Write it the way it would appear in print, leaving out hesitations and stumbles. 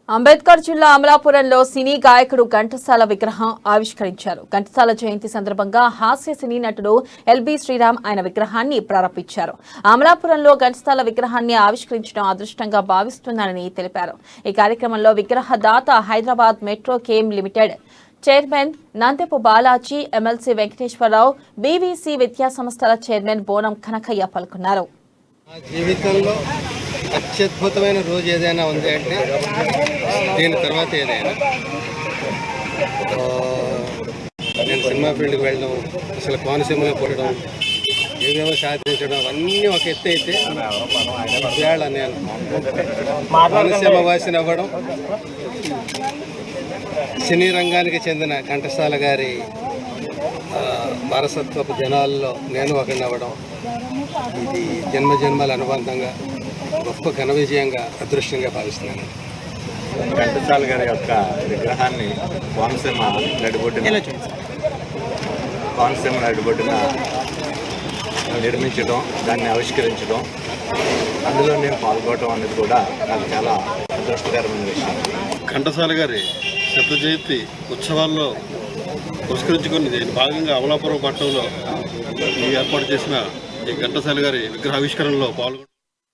అంబేద్కర్ జిల్లా అమలాపురంలో సినీ గాయకుడు ఘంటసాల విగ్రహం ఆవిష్కరించారు. ఘంటసాల జయంతి సందర్భంగా హాస్య సినీ నటుడు ఎల్బీ శ్రీరామ్ ఆయన విగ్రహాన్ని ప్రారంభించారు. అమలాపురంలో ఘంటసాల విగ్రహాన్ని ఆవిష్కరించడం అదృష్టంగా భావిస్తున్నానని తెలిపారు. ఈ కార్యక్రమంలో విగ్రహదాత హైదరాబాద్ మెట్రో కేమ్ limited chairman Nandepu Balaji, MLC Venkateswara Rao, BVC విద్యా సంస్థల చైర్మన్ బోనం కనకయ్య పాల్గొన్నారు. జీవితంలో అత్యద్భుతమైన రోజు ఏదైనా ఉంది అంటే దీని తర్వాత ఏదైనా నేను సినిమా ఫీల్డ్కి వెళ్ళడం, అసలు కోనసీమలో పుట్టడం, ఏవేవో సాధించడం అవన్నీ ఒక ఎత్తు అయితే వేళ నేను కోనసీమ వాసిని అవ్వడం, సినీ రంగానికి చెందిన ఘంటసాల గారి వారసత్వపు జనాల్లో నేను ఒకరిని అవ్వడం, ఇది జన్మజన్మల అనుబంధంగా గొప్ప ఘన విజయంగా అదృష్టంగా భావిస్తున్నాను. ఘంటసాల గారి యొక్క విగ్రహాన్ని కోనసీమ నడిబొడ్డున నిర్మించడం, దాన్ని ఆవిష్కరించడం, అందులో నేను పాల్గొనడం అనేది కూడా నాకు చాలా అదృష్టకరమైన విషయం. ఘంటసాల గారి శత జయంతి ఉత్సవాల్లో పురస్కరించుకుని దీని భాగంగా అమలాపురం పట్టణంలో ఏర్పాటు చేసిన ఈ ఘంటసాల గారి విగ్రహావిష్కరణలో పాల్గొన్నారు.